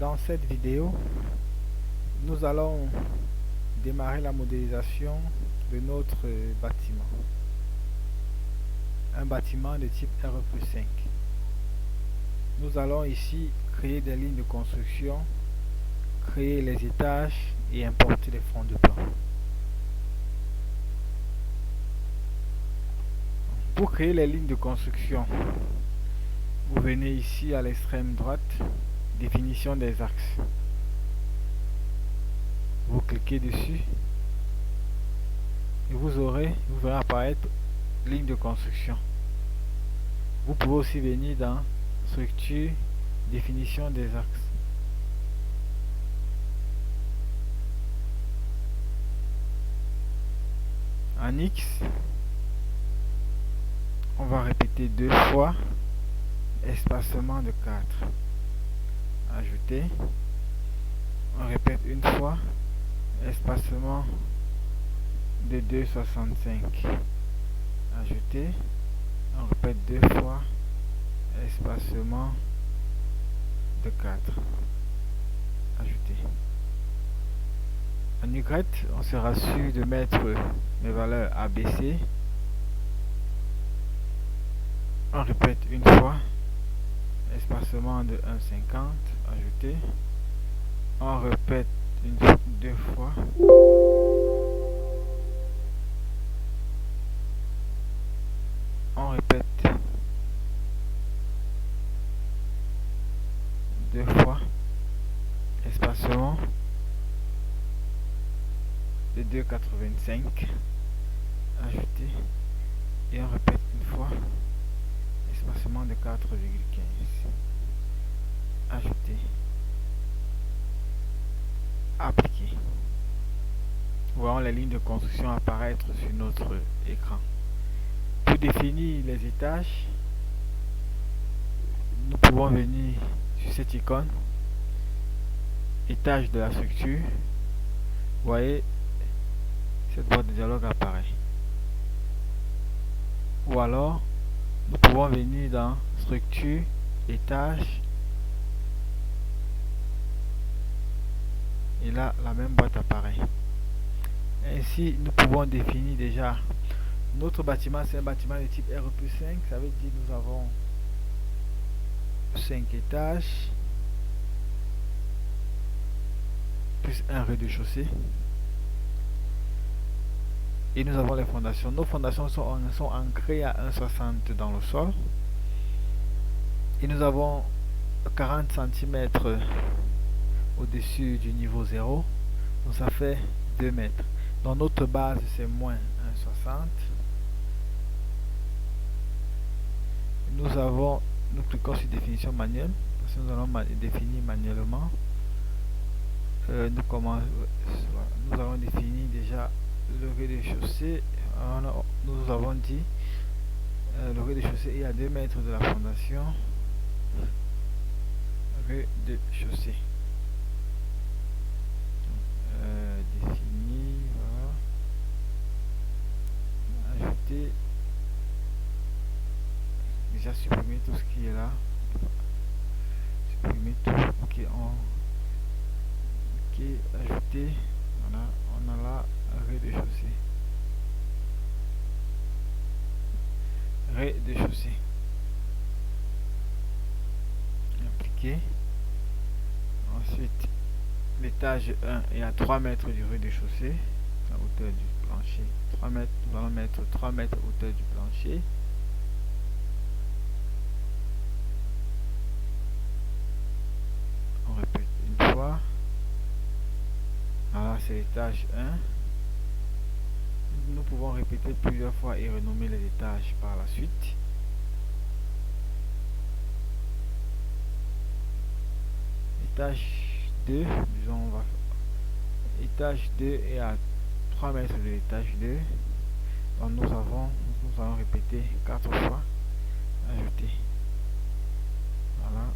Dans cette vidéo, nous allons démarrer la modélisation de notre bâtiment. Un bâtiment de type RE+5. Nous allons ici créer des lignes de construction, créer les étages et importer les fonds de plan. Pour créer les lignes de construction, vous venez ici à l'extrême droite, définition des axes. Vous cliquez dessus et vous verrez apparaître ligne de construction. Vous pouvez aussi venir dans structure, définition des axes. En X, on va répéter 2 fois, espacement de 4. Ajouter. On répète une fois, espacement de 2,65. Ajouter. On répète 2 fois, espacement de 4. Ajouter. En Y, on sera sûr de mettre mes valeurs ABC. On répète une fois, espacement de 1,50. Ajouter. On répète deux fois. On répète 2 fois, espacement de 2,85. Ajouter. Et on répète une fois, espacement de 4,15. Ajouter. Appliquer. Voyons les lignes de construction apparaître sur notre écran. Pour définir les étages, nous pouvons venir sur cette icône, étage de la structure. Vous voyez, cette boîte de dialogue apparaît. Ou alors, nous pouvons venir dans structure, étage. Et là, la même boîte apparaît. Ainsi, nous pouvons définir déjà notre bâtiment. C'est un bâtiment de type RE+5. Ça veut dire que nous avons 5 étages plus un rez-de-chaussée. Et nous avons les fondations. Nos fondations sont ancrées à 1,60 dans le sol. Et nous avons 40 cm au-dessus du niveau 0. Donc ça fait 2 mètres. Dans notre base, c'est moins 1,60. Nous cliquons sur définition manuelle. Parce que nous allons définir manuellement. Nous allons définir déjà le rez-de-chaussée. Nous avons dit le rez-de-chaussée est à 2 mètres de la fondation. Rez-de-chaussée. Définir, voilà. Ajouter. Déjà supprimer tout ce qui est là. Supprimer tout. Ok, ajouter. Voilà, on a là rez-de-chaussée. Rez-de-chaussée. Appliquer. Ensuite, l'étage 1 est à 3 mètres du rez-de-chaussée, à hauteur du plancher. 3 mètres, nous allons mettre 3 mètres à hauteur du plancher. On répète une fois. Voilà, c'est l'étage 1. Nous pouvons répéter plusieurs fois et renommer les étages par la suite. Étage 2, disons, étage 2 est à 3 mètres de l'étage 2. Donc nous allons répéter 4 fois. Ajouter. Voilà.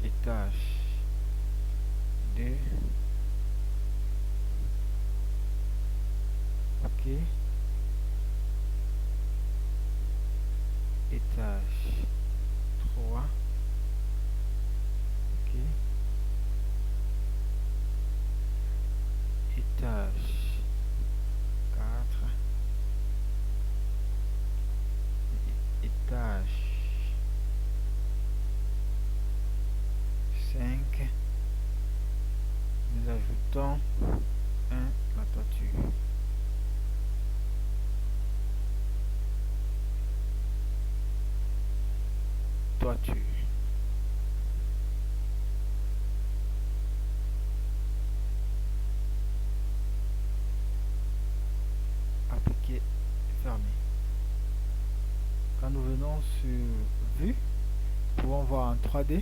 Étage 2. Ok. Étage 3. toiture. Appliquer, fermer. Quand nous venons sur vue, nous pouvons voir en 3D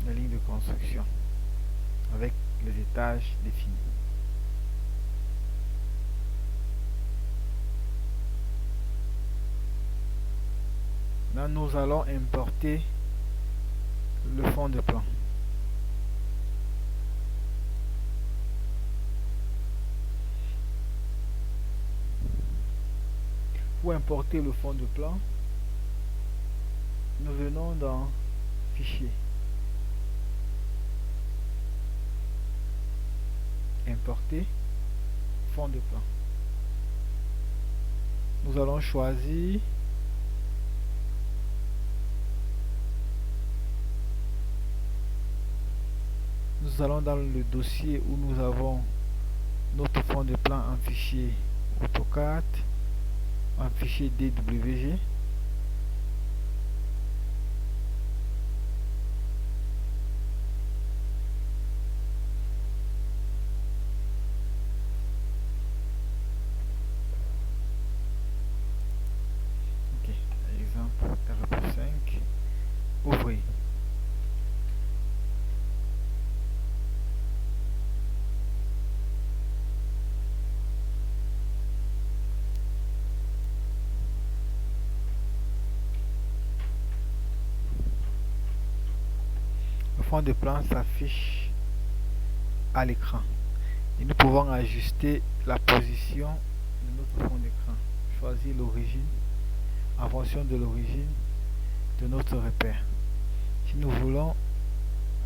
la ligne de construction avec les étages définis. Là, nous allons importer le fond de plan. Pour importer le fond de plan, nous venons dans Fichier, Importer fond de plan. Nous allons choisir nous allons dans le dossier où nous avons notre fond de plan en fichier AutoCAD, en fichier DWG. Ok, exemple R5, ouvrir. Le fond de plan s'affiche à l'écran et nous pouvons ajuster la position de notre fond d'écran. Choisir l'origine en fonction de l'origine de notre repère. Si nous voulons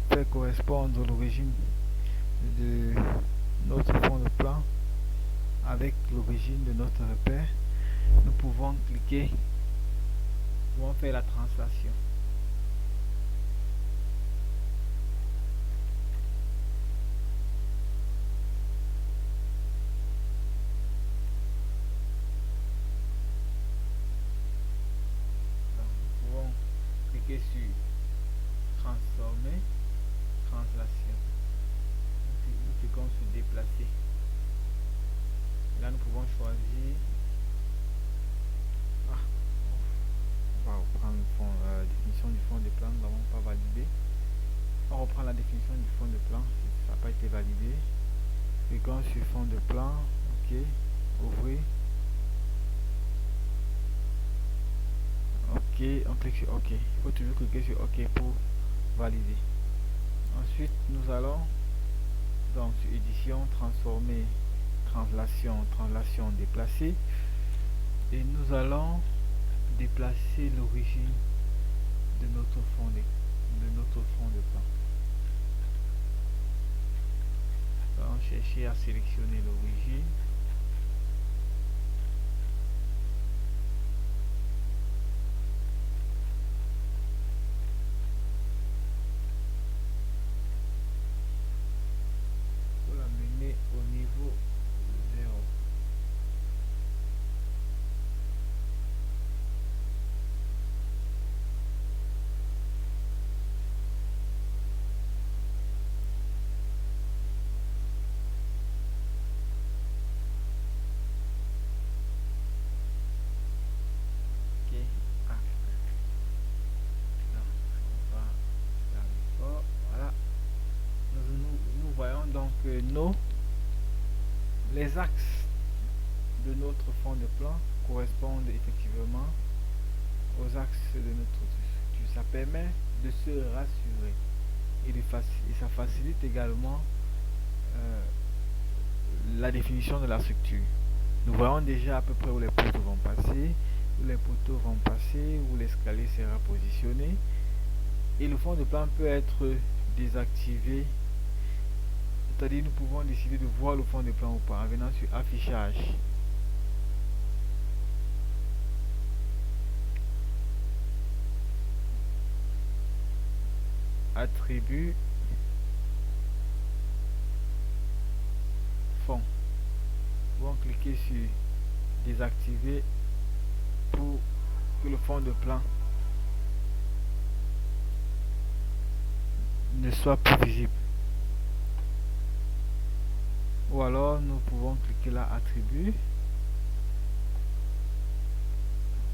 faire correspondre l'origine de notre fond de plan avec l'origine de notre repère, nous pouvons cliquer, nous pouvons faire la translation. Cliquer sur transformer, translation. Nous cliquons sur déplacer. Là nous pouvons choisir. On va reprendre la définition du fond de plan. Nous n'avons pas validé. On reprend la définition du fond de plan. Ça n'a pas été validé. Cliquons sur fond de plan. Ok. Ouvrir. Ok, on clique sur OK. Il faut toujours cliquer sur OK pour valider. Ensuite, nous allons donc sur édition, transformer, translation, déplacer. Et nous allons déplacer l'origine de notre fond de plan. Nous allons chercher à sélectionner l'origine. Au niveau 0. Ok. Ah. Non, on va faire l'effort. Voilà. Nous voyons donc les axes de notre fond de plan correspondent effectivement aux axes de notre structure. Ça permet de se rassurer et ça facilite également la définition de la structure. Nous voyons déjà à peu près où les poteaux vont passer, où l'escalier sera positionné, et le fond de plan peut être désactivé. C'est-à-dire nous pouvons décider de voir le fond de plan ou pas en venant sur affichage. Attribut fond. Nous pouvons cliquer sur désactiver pour que le fond de plan ne soit plus visible. Ou alors nous pouvons cliquer là, attribut,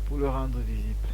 pour le rendre visible.